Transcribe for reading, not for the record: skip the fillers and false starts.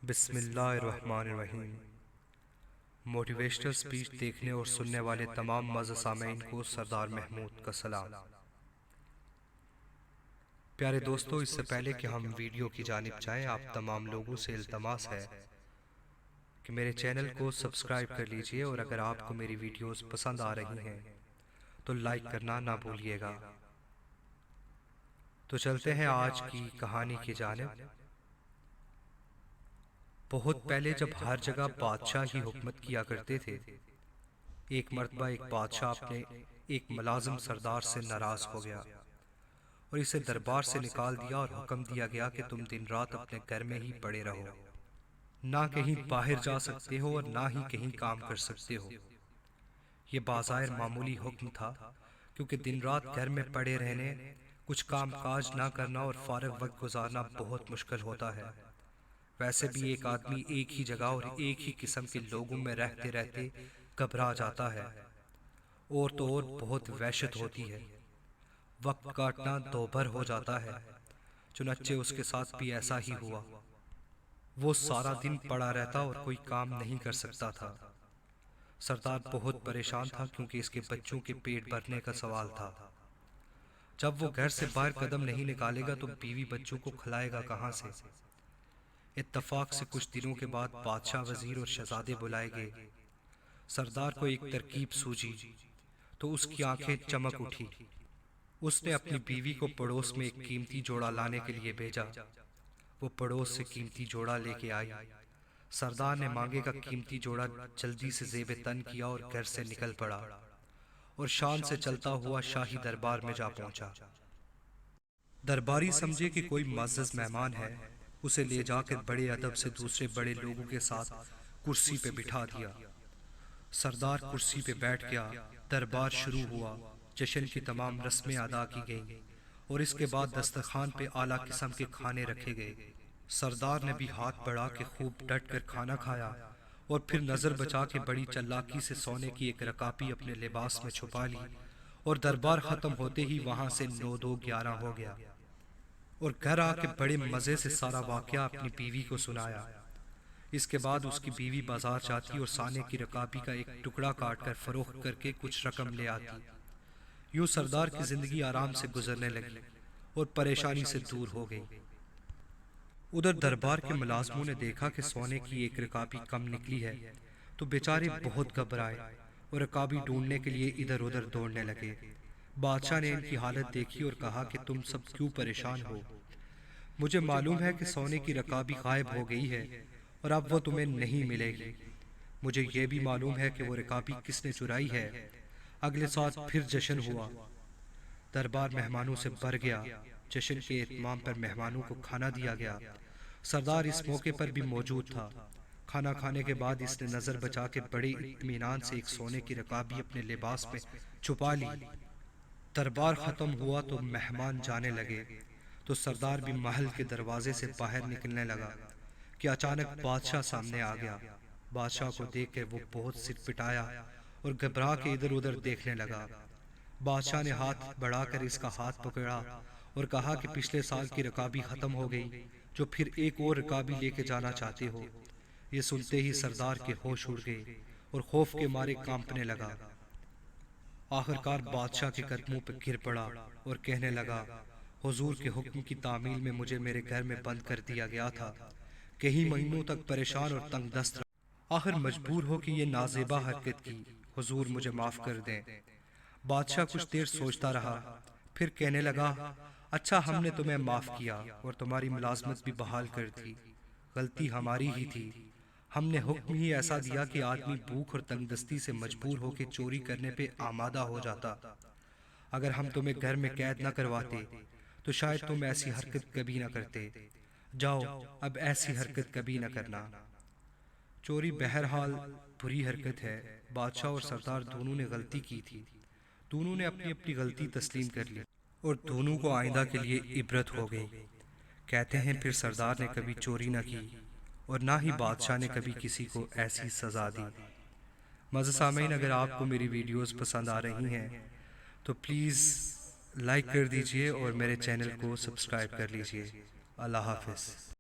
بسم اللہ الرحمن الرحیم۔ موٹیویشنل سپیچ دیکھنے اور سننے والے تمام معزز سامعین کو سردار محمود کا سلام۔ پیارے دوستو، اس سے پہلے کہ ہم ویڈیو کی جانب جائیں، آپ تمام لوگوں سے التماس ہے کہ میرے چینل کو سبسکرائب کر لیجئے، اور اگر آپ کو میری ویڈیوز پسند آ رہی ہیں تو لائک کرنا نہ بھولیے گا۔ تو چلتے ہیں آج کی کہانی کی جانب۔ بہت پہلے جب ہر جگہ بادشاہ ہی حکومت کیا کرتے تھے، ایک مرتبہ ایک بادشاہ اپنے ایک ملازم سردار سے ناراض ہو گیا اور اسے دربار سے نکال دیا اور حکم دیا گیا کہ تم دن رات اپنے گھر میں ہی پڑے رہو، نہ کہیں باہر جا سکتے ہو اور نہ ہی کہیں کام کر سکتے ہو۔ یہ بظاہر معمولی حکم تھا، کیونکہ دن رات گھر میں پڑے رہنے، کچھ کام کاج نہ کرنا اور فارغ وقت گزارنا بہت مشکل ہوتا ہے۔ ویسے بھی ایک آدمی ایک ہی جگہ اور ایک ہی قسم کے لوگوں میں رہتے رہتے گھبرا جاتا ہے، اور تو اور بہت وحشت ہوتی ہے، وقت کاٹنا دوبھر ہو جاتا ہے۔ چنانچہ اس کے ساتھ بھی ایسا ہی ہوا۔ وہ سارا دن پڑا رہتا اور کوئی کام نہیں کر سکتا تھا۔ سردار بہت پریشان تھا، کیونکہ اس کے بچوں کے پیٹ بھرنے کا سوال تھا۔ جب وہ گھر سے باہر قدم نہیں نکالے گا تو بیوی بچوں کو کھلائے گا کہاں سے؟ اتفاق سے کچھ دنوں کے بعد بادشاہ، وزیر اور شہزادے بلائے گئے۔ سردار کو ایک ترکیب سوجھی تو اس کی آنکھیں چمک اٹھی۔ اس نے اپنی بیوی کو پڑوس میں ایک قیمتی جوڑا لانے کے لیے بھیجا۔ وہ پڑوس سے قیمتی جوڑا لے کے آئی۔ سردار نے مانگے کا قیمتی جوڑا جلدی سے زیب تن کیا اور گھر سے نکل پڑا، اور شان سے چلتا ہوا شاہی دربار میں جا پہنچا۔ درباری سمجھے کہ کوئی معزز مہمان ہے، اسے لے جا کر بڑے ادب سے دوسرے بڑے لوگوں کے ساتھ کرسی پہ بٹھا دیا۔ سردار کرسی پہ بیٹھ گیا، دربار شروع ہوا، جشن کی تمام رسمیں ادا کی گئیں، اور اس کے بعد دسترخوان پہ اعلیٰ قسم کے کھانے رکھے گئے۔ سردار نے بھی ہاتھ بڑھا کے خوب ڈٹ کر کھانا کھایا، اور پھر نظر بچا کے بڑی چالاکی سے سونے کی ایک رکابی اپنے لباس میں چھپا لی، اور دربار ختم ہوتے ہی وہاں سے 9-2-11 ہو گیا، اور گھر آ کے بڑے مزے سے سارا واقعہ اپنی بیوی کو سنایا۔ اس کے بعد اس کی بیوی بازار جاتی اور سانے کی رکابی کا ایک ٹکڑا کاٹ کر فروخت کر کے کچھ رقم لے آتی۔ یوں سردار کی زندگی آرام سے گزرنے لگی اور پریشانی سے دور ہو گئی۔ ادھر دربار کے ملازموں نے دیکھا کہ سونے کی ایک رکابی کم نکلی ہے، تو بیچارے بہت گھبرائے اور رکابی ڈھونڈنے کے لیے ادھر ادھر دوڑنے لگے۔ بادشاہ نے ان کی حالت دیکھی اور کہا کہ تم سب کیوں پریشان ہو؟ مجھے معلوم ہے کہ سونے کی رکابی غائب ہو گئی ہے اور اب وہ تمہیں نہیں ملے گی۔ مجھے یہ بھی معلوم ہے کہ وہ رکابی کس نے چرائی ہے۔ اگلے سال پھر جشن ہوا، دربار مہمانوں سے بھر گیا۔ جشن کے اہتمام پر مہمانوں کو کھانا دیا گیا۔ سردار اس موقع پر بھی موجود تھا۔ کھانا کھانے کے بعد اس نے نظر بچا کے بڑے اطمینان سے ایک سونے کی رکابی اپنے لباس میں چھپا لی۔ دربار ختم ہوا تو مہمان جانے لگے، تو سردار بھی محل کے دروازے سے باہر نکلنے لگا کہ اچانک بادشاہ سامنے آ گیا۔ بادشاہ کو دیکھ کے وہ بہت سر پٹایا اور گھبرا کے ادھر ادھر دیکھنے لگا۔ بادشاہ نے ہاتھ بڑھا کر اس کا ہاتھ پکڑا اور کہا کہ پچھلے سال کی رکابی ختم ہو گئی، جو پھر ایک اور رکابی لے کے جانا چاہتے ہو؟ یہ سنتے ہی سردار کے ہوش اڑ گئے اور خوف کے مارے کانپنے لگا۔ آخرکار بادشاہ کے قدموں پہ گر پڑا اور کہنے لگا، حضور کے حکم کی تعمیل میں مجھے میرے گھر میں بند کر دیا گیا تھا، کئی مہینوں تک پریشان اور تنگ دست رہا، آخر مجبور ہو کہ یہ نازیبا حرکت کی، حضور مجھے معاف کر دیں۔ بادشاہ کچھ دیر سوچتا رہا، پھر کہنے لگا، اچھا، ہم نے تمہیں معاف کیا اور تمہاری ملازمت بھی بحال کر دی، غلطی ہماری ہی تھی۔ ہم نے حکم ہی ایسا دیا کہ آدمی بھوک اور تنگ دستی سے مجبور ہو کے چوری کرنے پہ آمادہ ہو جاتا۔ اگر ہم تمہیں گھر میں قید نہ کرواتے تو شاید تم ایسی حرکت کبھی نہ کرتے۔ جاؤ، اب ایسی حرکت کبھی نہ کرنا۔ چوری بہرحال بری حرکت ہے۔ بادشاہ اور سردار دونوں نے غلطی کی تھی، دونوں نے اپنی اپنی غلطی تسلیم کر لی، اور دونوں کو آئندہ کے لیے عبرت ہو گئی۔ کہتے ہیں پھر سردار نے کبھی چوری نہ کی اور نہ ہی بادشاہ نے کبھی کسی کو ایسی سزا دی۔ معزز سامعین، اگر آپ کو میری ویڈیوز پسند آ رہی ہیں تو پلیز لائک کر دیجئے اور میرے چینل کو سبسکرائب کر لیجئے۔ اللہ حافظ۔